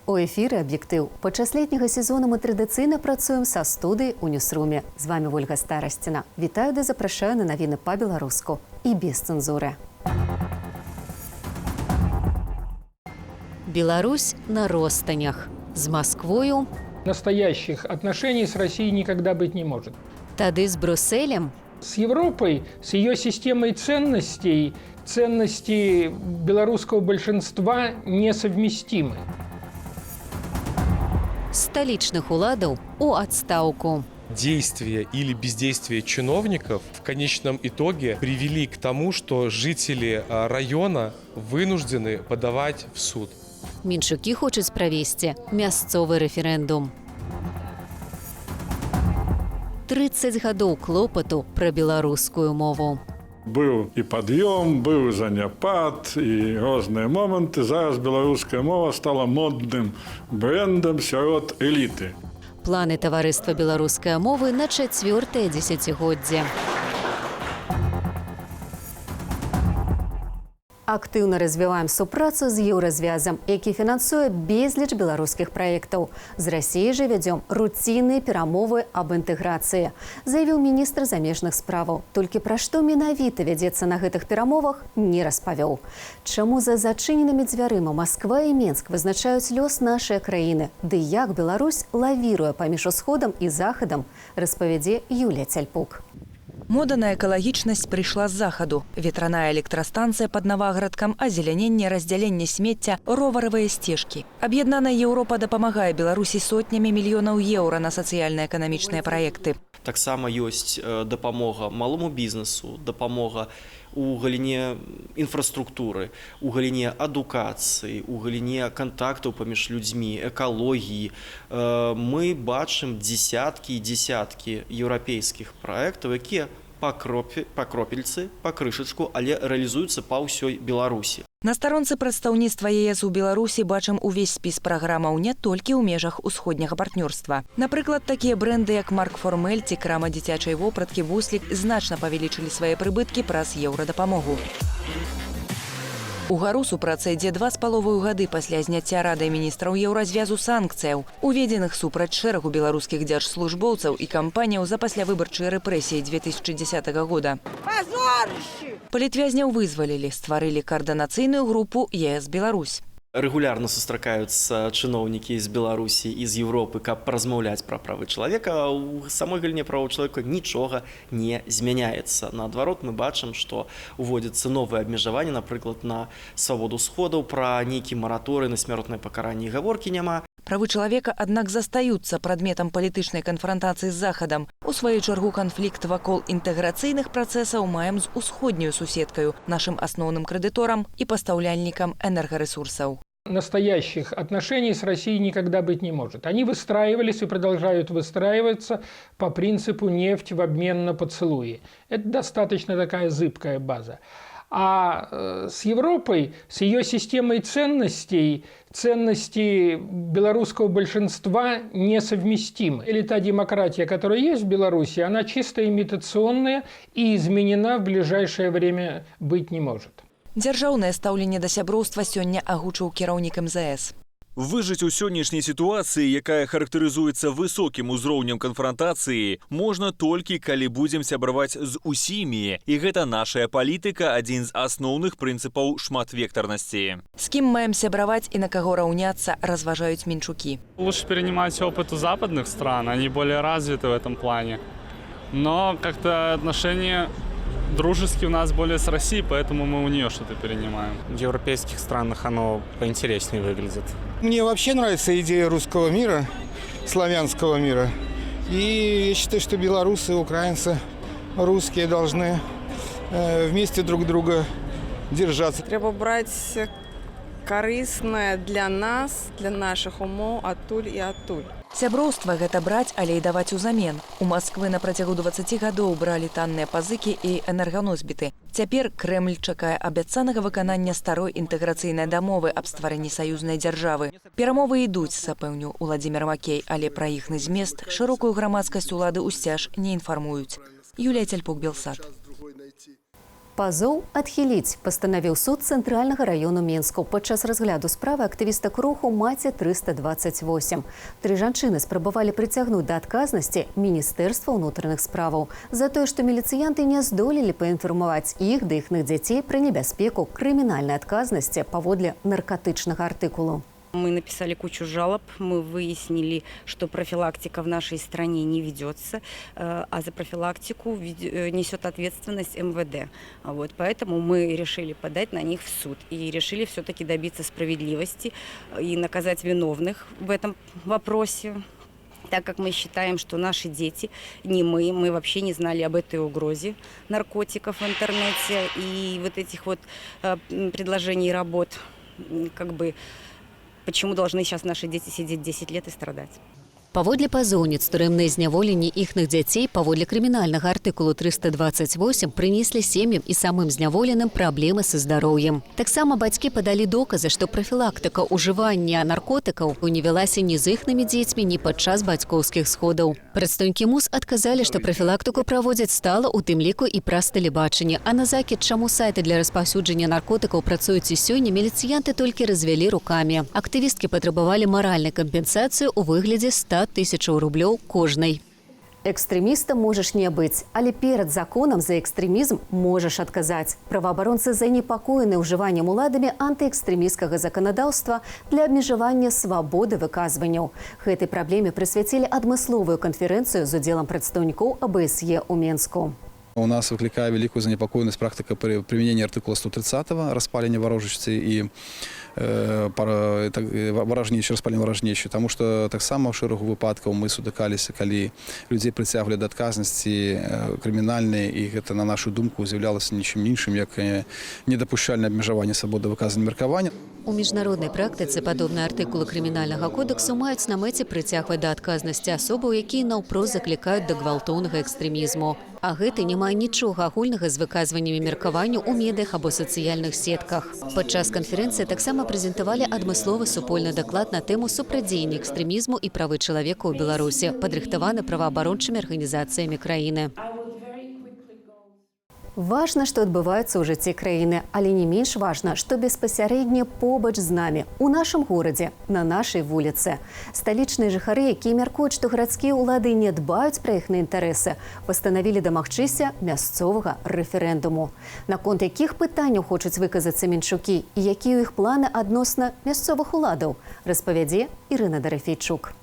У ефірі «Об'єктив». Під час літнього сезону ми традиційно працюємо со студії у Ньюсрумі. З вами Ольга Старостіна. Вітаю та запрошую на новини по-білоруську і без цензури. Беларусь на розстанях. З Москвою. Настоящих отношений с Россией никогда быть не может. Тады з Брюсселем. С Европой, с ее системой ценностей, ценности белорусского большинства несовместимы. Столичных уладов у отставку. Действия или бездействие чиновников в конечном итоге привели к тому, что жители района вынуждены подавать в суд. Меншукі хочуць правесці мясцовы рэферэндум. 30 гадоў клопату пра беларускую мову. Быў і пад'ём, быў заняпад і розныя моманты. Зараз беларуская мова стала модным брэндам сярод эліты. Планы таварыства беларускай мовы на 4-е дзесяцігоддзе. Актыўна развіваем супрацу з еўразвязам, які фінансуе безліч беларускіх праектаў. З Расіяй жа вядзём руцінныя перамовы аб інтэграцыі, заявіў міністр замежных справаў. Толькі пра што менавіта вядзецца на гэтых перамовах, не распавёў. Чаму за зачыненымі дзвярыма Масква і Менск вызначаюць лёс нашай краіны, ды як Беларусь лавіруе паміж усходам і захадам, распавядзе Юлія Цяльпук. Мода на экалагічнасць прыйшла з захаду. Ветраная электрастанцыя пад Наваградкам, азеляненне, раздзяленне смецця, роваравыя сцежкі. Аб'яднаная Еўропа дапамагае Беларусі сотнямі мільёнаў еўра на сацыяльна-эканамічныя праекты. Таксама ёсць дапамога малому бізнесу, дапамога у галіне інфраструктуры, у галіне адукацыі, у галіне кантактаў паміж людзьмі, экалогіі. Мы бачым дзесяткі і дзесяткі еўрапейскіх праектаў, якія па кропельцы, па крышачку, але рэалізуюцца па ўсёй Беларусі. На старонцы прадстаўніцтва ЕС у Беларусі бачым увесь спіс праграмаў не толькі ў межах усходняга партнёрства. Напрыклад, такія брэнды, як Марк Формель ці крама дзіцячай вопраткі «Буслік» значна павялічылі свае прыбыткі праз еўрадапамогу. Угару супраца ідзе 2,5 гады пасля зняцця Радай міністраў еўразвязу санкцыяў, уведзеных супраць шэрагу беларускіх дзяржслужбоўцаў і кампаніяў за паслявыбарчыя рэпрэсіі 2010 года. Палітвязняў вызвалілі, стварылі каардынацыйную групу ЕС Беларусь. Рэгулярна сустракаюцца чыноўнікі з Беларусі і з Еўропы, каб паразмаўляць пра правы чалавека. У самой галіне правоў чалавека нічога не змяняецца. Наадварот, мы бачым, што уводзяцца новыя абмежаванні, напрыклад, на свабоду сходаў, пра нейкі мараторый на смяротнае пакаранне, гаворкі няма. Правы чалавека, аднак, застаюцца прадметам палітычнай канфрантацыі з захадам. У сваю чаргу канфлікт вакол інтэграцыйных працэсаў маем з усходняю суседкаю, нашым асноўным крэдыторам і пастаўляльнікам энергарэсурсаў. Настоящих отношений с Россией никогда быть не может. Они выстраивались и продолжают выстраиваться по принципу «нефть в обмен на поцелуи». Это достаточно такая зыбкая база. А с Европой, с ее системой ценностей, ценности белорусского большинства несовместимы. Или та демократия, которая есть в Беларуси, она чисто имитационная и изменена в ближайшее время быть не может. Дзяржаўнае стаўленне да сяброўства сёння агучыў кіраўнік МЗС. Выжыць у сённяшняй сітуацыі, якая характарызуецца высокім узроўнем канфрантацыі, можна толькі, калі будзем сябраваць з усімі. І гэта нашая палітыка – адзін з асноўных прынцыпаў шматвектарнасці. З кім маем сябраваць і на каго раўняцца, разважаюць менчукі. Лучше перенимать опыт у западных стран, они более развиты в этом плане. Но как-то отношения дружеские у нас более с Россией, поэтому мы у нее что-то перенимаем. В европейских странах оно поинтереснее выглядит. Мне вообще нравится идея русского мира, славянского мира. И я считаю, что белорусы, украинцы, русские должны вместе друг друга держаться. Треба брать корыстное для нас, для наших умов, адтуль и адтуль. Сяброўства гэта браць, але і даваць узамен. У Масквы на працягу 20 гадоў бралі танныя пазыкі і энерганосьбіты. Цяпер Крэмль чакае абяцанага выканання старой інтэграцыйнай дамовы аб стварэнні саюзнай дзяржавы. Перамовы ідуць, запэўніў Уладзімір Макей, але пра іхны змест шырокую грамадскасць улады ўсцяж не інфармуюць. Юлія Цяльпук, Белсат. Пазоў адхіліць пастанавіў суд цэнтральнага раёну Мінску. Падчас разгляду справы актывістак руху «Маці 328». 3 жанчыны спрабавалі прыцягнуць да адказнасці Міністэрства ўнутраных справаў за тое, што міліцыянты не здолелі паінфармаваць іх ды іхных дзяцей пра небяспеку крымінальнай адказнасці паводле наркотычнага артыкулу. Мы написали кучу жалоб, мы выяснили, что профилактика в нашей стране не ведется, а за профилактику несет ответственность МВД. Вот, поэтому мы решили подать на них в суд и решили все-таки добиться справедливости и наказать виновных в этом вопросе. Так как мы считаем, что наши дети, не мы вообще не знали об этой угрозе наркотиков в интернете и вот этих вот предложений работ, как бы, почему должны сейчас наши дети сидеть 10 лет и страдать? Паводле пазоўніц турэмныя зняволенні іхных дзяцей паводле крымінальнага артыкулу 328 прынеслі сем'ям і самым зняволеным праблемы са здароўем. Таксама бацькі падалі доказы, што прафілактыка ўжывання наркотыкаў не вялася ні з іхнымі дзецьмі, ні падчас бацькоўскіх сходаў. Прадстаўнікі МУЗ адказалі, што прафілактыку праводзяць стала, у тым ліку і праз тэлебачанне. А на закід, чаму сайты для распаўсюджання наркотыкаў працуюць і сёння, міліцыянты толькі развялі рукамі. Актывісткі патрабавалі маральнай кампенсацыю ў выглядзе 100 000 рублёў кожнай. Экстрэмістам можаш не быць, але перад законам за экстрэмізм можаш адказаць. Праваабаронцы занепакоены ўжываннем уладамі антыэкстрэмісцкага заканадаўства для абмежавання свабоды выказванняў. Гэтай праблеме прысвяцілі адмысловую канферэнцыю з удзелам прадстаўнікоў АБСЕ ў Мінску. У нас выкликает великую занепокоенность практика применения артикула 130 распаления ворожечцы и ворожнечі, распалення ворожнечі, тому що так само в шэрагу выпадкаў мы сутыкаліся, калі людзей прыцягвалі да адказнасці крымінальнай, і гэта, на нашу думку, з'яўлялася нічым іншым, як недапушчальнае абмежаванне свабоды выказвання меркавання. У міжнароднай практыцы падобныя артыкулы крымінальнага кодексу маюць на мэце прыцягваць да адказнасці асобаў, якія наўпрост заклікаюць да гвалтоўнага экстрэмізму. А гэта не мае нічога агульнага з выказваннямі меркавання ў медыях або сацыяльных сетках. Падчас канферэнцыі таксама прэзентавалі адмысловы супольны даклад на тэму супрацьдзеяння экстрэмізму і правы чалавека ў Беларусі, падрыхтаваны праваабарончымі арганізацыямі краіны. Важна, што адбываецца ў жыцці краіны, але не менш важна, што беспасярэдне побач з намі, у нашым горадзе, на нашай вуліцы. Сталічныя жыхары, якія мяркуюць, што гарадскія ўлады не дбаюць пра іхныя інтарэсы, пастанавілі дамагчыся мясцовага рэферэндуму. Наконт якіх пытанняў хочуць выказацца менчукі і якія ў іх планы адносна мясцовых уладаў, распавядзе Ірына Дарафейчук.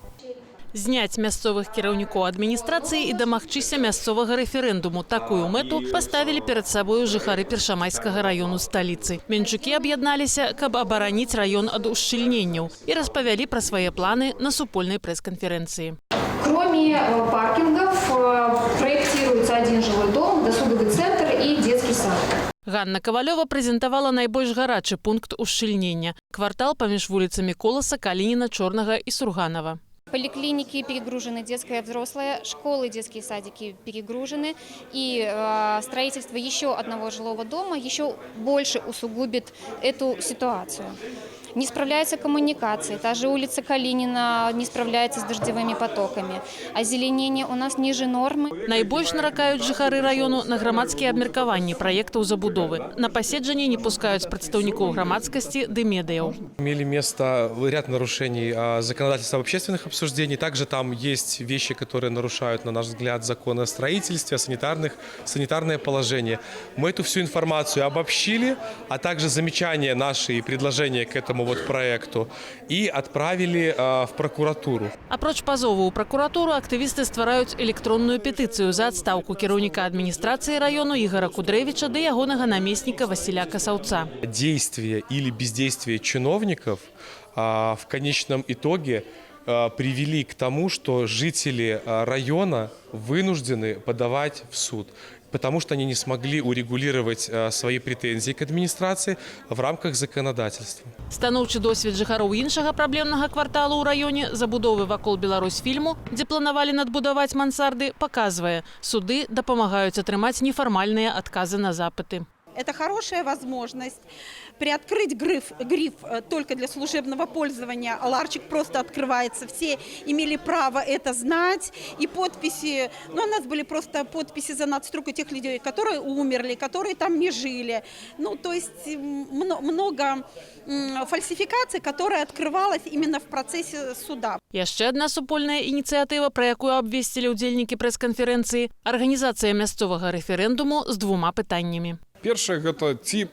Зняць мясцовых кіраўнікоў адміністрацыі і дамагчыся мясцовага рэферэндуму. Такую мэту паставілі перад сабою жыхары Першамайскага раёну сталіцы. Менчукі аб'ядналіся, каб абараніць раён ад ушчыльненняў і распавялі пра свае планы на супольнай прэс-канферэнцыі. Кроме паркингов, проектируется один жилой дом, досуговый центр и детский сад. Ганна Кавалёва прэзентавала найбольш гарачы пункт ушчыльнення – квартал паміж вуліцамі Коласа, Калініна, Чорнага і Сурганова. Поликлиники перегружены, детская и взрослая, школы, детские садики перегружены. И строительство еще одного жилого дома еще больше усугубит эту ситуацию. Не справляются коммуникации. Та же улица Калинина не справляется с дождевыми потоками. Озеленение у нас ниже нормы. Найбольш наракаюць жыхары раёну на грамадскія абмеркаванні праектаў забудовы. На паседжанні не пускаюць прадстаўнікоў грамадскасці ды медыяў. Имели место ряд нарушений законодательства об общественных обсуждений. Также там есть вещи, которые нарушают, на наш взгляд, законы о строительстве, санитарное положение. Мы эту всю информацию обобщили, а также замечания наши и предложения к этому проекту и отправили в прокуратуру. Апроч пазову ў прокуратуру, актывісты ствараюць электронную петыцыю за адстаўку кіраўніка адміністрацыі раёну Ігора Кудрэвіча да ягонага намесніка Васіля Касаўца. Действие или бездействие чиновников в конечном итоге привели к тому, что жители района вынуждены подавать в суд, потому что они не смогли урегулировать свои претензии к администрации в рамках законодательства. Станоўчы досвед жыхароў іншага праблемнага кварталу ў раёне, забудовы вакол Беларусьфільму, дзе планавалі надбудаваць мансарды, паказвае, суды дапамагаюць атрымаць нефармальныя адказы на запыты. Это хорошая возможность приоткрыть гриф только для служебного пользования. Ларчик просто открывается. Все имели право это знать. И подписи, ну, у нас были просто подписи за надстройку тех людей, которые умерли, которые там не жили. Ну, то есть много фальсификаций, которые открывалась именно в процессе суда. Яшчэ адна супольная ініцыятыва, пра якую абвесцілі ўдзельнікі прэс-канферэнцыі – арганізацыя мясцовага рэферэндуму з двума пытаннямі. Першае – гэта ці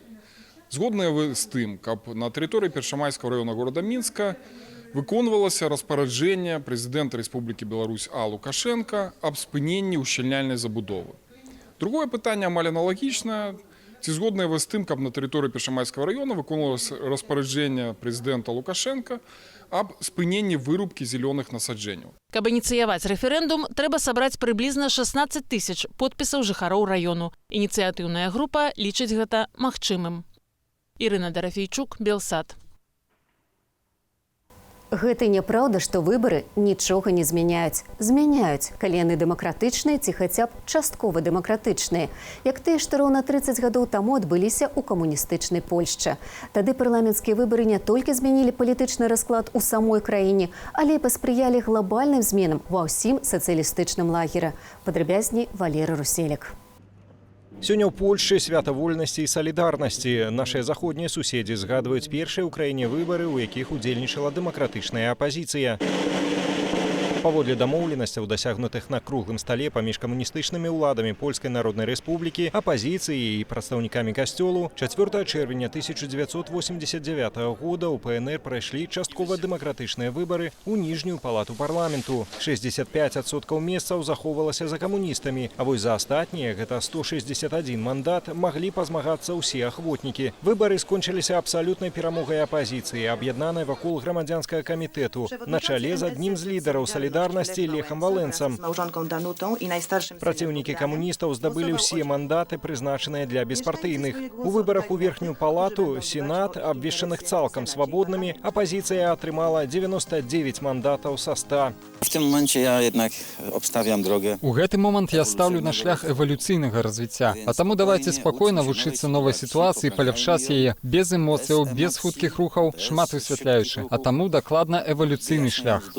згодныя вы з тым, каб на тэрыторыі Першамайскага раёна горада Мінска выконвалася распараджэнне прэзідэнта Рэспублікі Беларусь А. Лукашенка аб спыненні ушчыльняльнай забудовы. Другое пытанне амаль аналагічнае. Ці згодныя вы з тым, каб на тэрыторыі Першамайскага раёна выконвалася распараджэнне прэзідэнта Лукашенка аб спыненні вырубкі зялёных насаджэнняў. Каб ініцыяваць рэферэндум, трэба сабраць прыблізна 16 000 подпісаў жыхароў раёну. Ініцыятыўная група лічыць гэта магчымым. Ірына Дарафейчук, Белсат. Гэта няправда, што выбары нічога не змяняюць. Змяняюць, калі яны дэмакратычныя ці хаця б часткова дэмакратычныя, як тыя, што роўна 30 гадоў таму адбыліся ў камуністычнай Польшчы. Тады парламенцкія выбары не толькі змянілі палітычны расклад у самой краіне, але і паспрыялі глобальным зменам ва ўсім сацыялістычным лагеры. Падрабязней Валерый Руселек. Сёння ў Польшчы свята вольнасці і салідарнасці. Нашыя заходнія суседзі згадваюць першыя ў краіне выбары, у якіх удзельнічала дэмакратычная апазіцыя. Паводле дамоўленасцяў, дасягнутых на круглым стале паміж камуністычнымі ўладамі Польскай Народнай Рэспублікі, апазіцыяй і прадстаўнікамі касцёлу, 4 чэрвеня 1989 года ў ПНР прайшлі часткова дэмакратычныя выбары ў ніжнюю палату парламенту. 65% месцаў захоўвалася за камуністамі, а вось за астатнія, гэта 161 мандат, маглі пазмагацца ўсе ахвотнікі. Выбары скончыліся абсалютнай перамогай апазіцыі, аб'яднанай вакол грамадзянскага камітэту, на чале з аднім з лідараў салідарнасці Лехам Валенцам. Праціўнікі камуністаў здабылі ўсе мандаты, прызначаныя для беспартыйных. У выбарах у верхнюю палату, сенат, абвешчаных цалкам свабоднымі, апазіцыя атрымала 99 мандатаў са 100. У гэты момант я ставлю на шлях эвалюцыйнага развіцця. А таму давайце спакойна вучыцца новай сітуацыі, паляпшаць яе без эмоцыяў, без хуткіх рухаў, шмат высвятляючы. А таму дакладна эвалюцыйны шлях.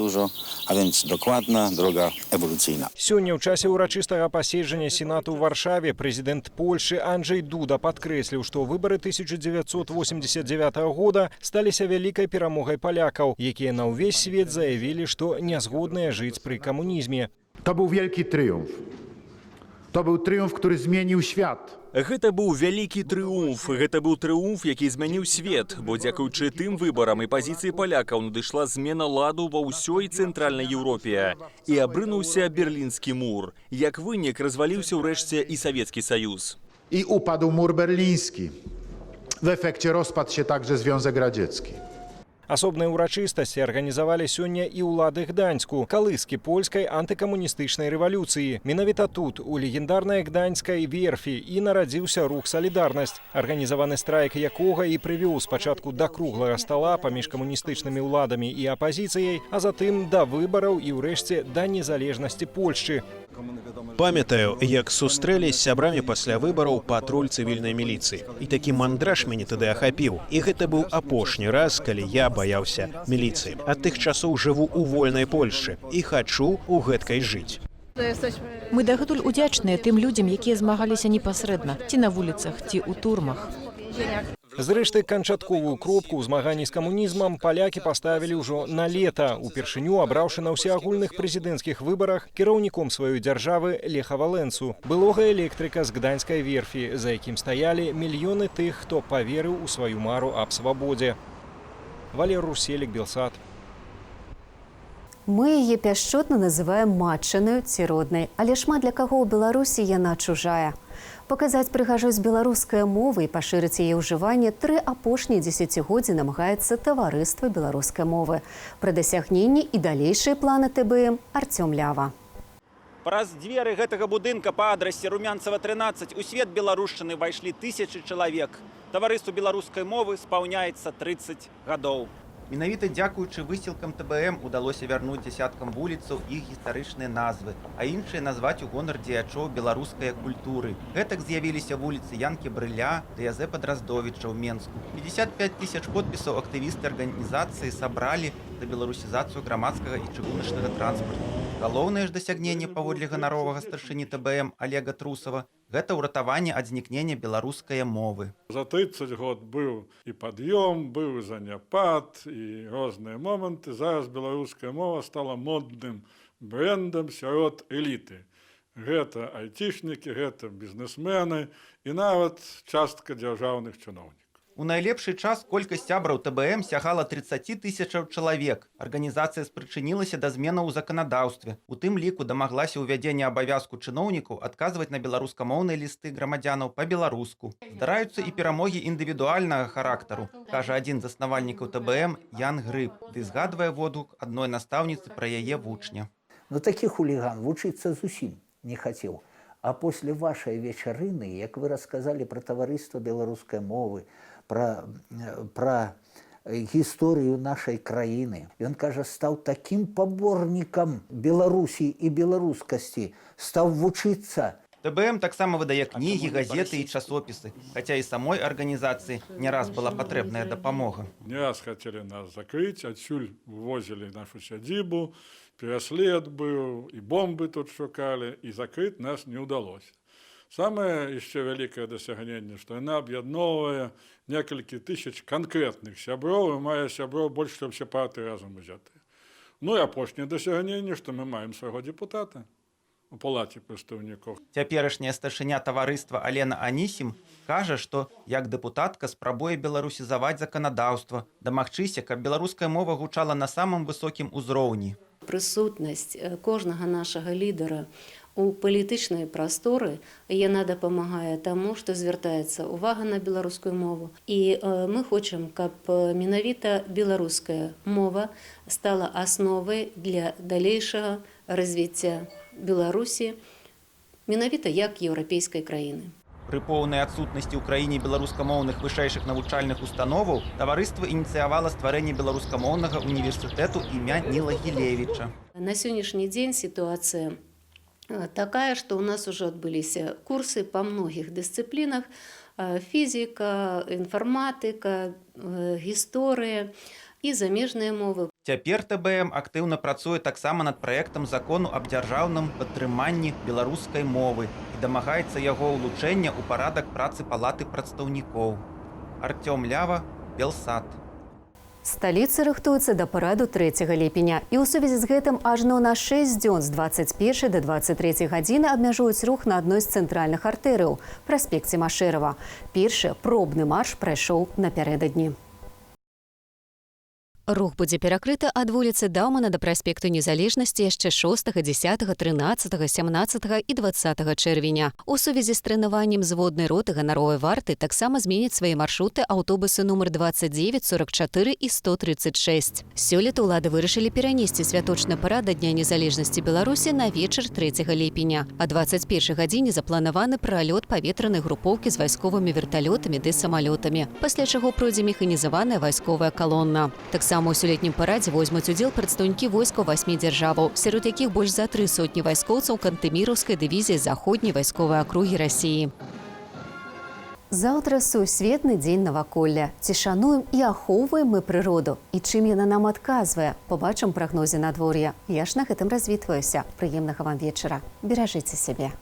Дакладна дорога эвалюцыйна. Сёння ў часе ўрачыстага паседжання Сенату ў Варшаве прэзідэнт Польшчы Анджэй Дуда падкрэсліў, што выбары 1989 года сталіся вялікай перамогай палякаў, якія на ўвесь свет заявілі, што не згодныя жыць пры камунізме. To był wielki triumf. To był triumf, który zmienił świat. Гэта быў вялікі трыумф. Гэта быў трыумф, які змяніў свет, бо дзякуючы тым выбарам і пазіцыі палякаў надышла змена ладу ва ўсёй цэнтральнай Еўропе. І абрынуўся Берлінскі мур. Як вынік разваліўся ўрэшце і Савецкі Саюз. I upadł mur berliński. W efekcie rozpadł się także Związek Radziecki. Асобныя ўрачыстасці арганізавалі сёння і ўлады Гданьску, калыскі польскай антыкамуністычнай рэвалюцыі. Менавіта тут, у легендарнай гданьскай верфі, і нарадзіўся рух «Салідарнасць», арганізаваны страйк якога і прывёў спачатку да круглага стала паміж камуністычнымі ўладамі і апазіцыяй, а затым да выбараў і ўрэшце да незалежнасці Польшчы. Памятаю, як сустрэлі з сябрамі пасля выбараў патруль цывільнай міліцыі. І такі мандраж мяне тады ахапіў. І гэта быў апошні раз, калі я баяўся міліцыі. Ад тых часоў жыву ў вольнай Польшчы і хачу ў гэткай жыць. Мы дагэтуль удзячныя тым людзям, якія змагаліся непасрэдна, ці на вуліцах, ці ў турмах. Зрэшты, канчатковую кропку ў змаганні з камунізмам палякі паставілі ўжо на лета, упершыню абраўшы на ўсеагульных прэзідэнцкіх выбарах кіраўніком сваёй дзяржавы Леха Валенцу, былога электрыка з гданьскай верфі, за якім стаялі мільёны тых, хто паверыў у сваю мару аб свабодзе. Валерый Руселек, Белсат. Мы яе пяшчотна называем матчанаю ці роднай, але шмат для каго ў Беларусі яна чужая. Паказаць прыгажосць беларускай мовы і пашырыць яе ўжыванне 3 апошнія дзесяцігоддзі намагаецца таварыства беларускай мовы. Пра дасягненні і далейшыя планы ТБМ Артём Лява. Праз дзверы гэтага будынка па адрасе Румянцева 13 у свет беларушчыны вайшлі тысячы чалавек. Таварыству беларускай мовы спаўняецца 30 гадоў. Менавіта дзякуючы высілкам ТБМ удалося вярнуць дзясяткам вуліцаў іх гістарычныя назвы, а іншыя назваць у гонар дзеячоў беларускай культуры. Гэтак з'явіліся вуліцы Янкі Брыля ды Язэпа Драздовіча ў Менску. 55 000 подпісаў актывісты арганізацыі сабралі за беларусізацыю грамадскага і чыгуначнага транспарту. Галоўнае ж дасягненне паводле ганаровага старшыні ТБМ Олега Трусова – гэта ўратаванне ад знікнення беларускай мовы. За 30 год быў і пад'ём, быў і заняпад, і розныя моманты. Зараз беларуская мова стала модным брэндам сярод эліты. Гэта айцішнікі, гэта бізнесмены і нават частка дзяржаўных чыноўнікаў. У найлепшы час колькасць сябраў ТБМ сягала 30 000 чалавек. Арганізацыя спрычынілася да зменаў у заканадаўстве. У тым ліку дамаглася ўвядзення абавязку чыноўнікаў адказваць на беларускамоўныя лісты грамадзянаў па-беларуску. Здараюцца і перамогі індывідуальнага характару, кажа адзін з заснавальнікаў ТБМ Ян Грыб, ды згадвае водгук адной настаўніцы пра яе вучня. Ну такі хуліган вучыцца зусім не хацеў. А после вашай вечарыны, як вы расказалі пра таварыства беларускай мовы, пра гісторыю нашай краіны. Ён, кажа, стаў такім паборнікам Беларусі і беларускасці, стаў вучыцца. ТБМ таксама выдае кнігі, газеты і часопісы, хаця і самой арганізацыі не раз была патрэбная дапамога. Не раз хацелі нас закрыць, адсюль вывозілі нашу сядзібу, пераслед быў, і бомбы тут шукалі, і закрыць нас не ўдалося. Самае яшчэ вялікае дасягненне, што яна аб'ядноўвае некалькі тысяч канкрэтных сяброў і мае сяброў больш, чым усе партыі разам узятыя. Ну і апошняе дасягненне, што мы маем свайго дэпутата у палаце прадстаўнікоў. Цяперашняя старшыня таварыства Алена Анісім кажа, што як дэпутатка спрабуе беларусізаваць заканадаўства, дамагчыся, каб беларуская мова гучала на самым высокім узроўні. Прысутнасць кожнага нашага лідара у палітычнай прасторы, яна дапамагае таму, што звяртаецца ўвага на беларускую мову. І мы хочам, каб менавіта беларуская мова стала асновай для далейшага развіцця Беларусі, менавіта як еўрапейскай краіны. Пры поўнай адсутнасці ў краіне беларускамоўных вышэйшых навучальных установаў таварыства ініцыявала стварэнне беларускамоўнага універсітэту імя Ніла Гілевіча. На сённяшні дзень сітуацыя такая, што ў нас ужо адбыліся курсы па многіх дысцыплінах: фізіка, інфарматыка, гісторыя і замежныя мовы. Цяпер ТБМ актыўна працуе таксама над праектам закону аб дзяржаўным падтрыманні беларускай мовы і дамагаецца яго ўлучэння ў парадак працы палаты прадстаўнікоў. Артём Лява, Белсат. Сталіца рыхтуецца да параду 3 ліпеня. І ў сувязі з гэтым ажно на 6 дзён з 21 да 23 гадзіны абмяжуюць рух на адной з цэнтральных артэрыяў – праспекце Машэрава. Першы пробны марш прайшоў напярэдадні. Рух будзе перакрыты ад вуліцы Даўмана да праспекту Незалежнасці яшчэ 6, 10, 13, 17 і 20 чэрвеня. У сувязі з трэнаваннем зводнай роты ганаровай варты таксама зменяць свае маршруты аўтобусы нумар 29, 44 і 136. Сёлета ўлады вырашылі перанесці святочны парад да Дня незалежнасці Беларусі на вечар 3 ліпеня. А 21 гадзіне запланаваны пралёт паветранай групоўкі з вайсковымі верталётамі ды самалётамі, пасля чаго пройдзе механізаваная вайсковая калонна. Таксама у сёлетнім парадзе возьмуць удзел прадстаўнікі войскаў 8 дзяржаваў, сярод якіх больш за 3 сотні вайскоўцаў Кантэміраўскай дывізіі заходняй вайсковай акругі Расіі. Заўтра сусветны дзень наваколля. Ці шануем і ахоўваем мы прыроду? І чым яна нам адказвае? Пабачым прагнозе надвор'я. Я ж на гэтым развітваюся. Прыемнага вам вечара. Беражыце сябе.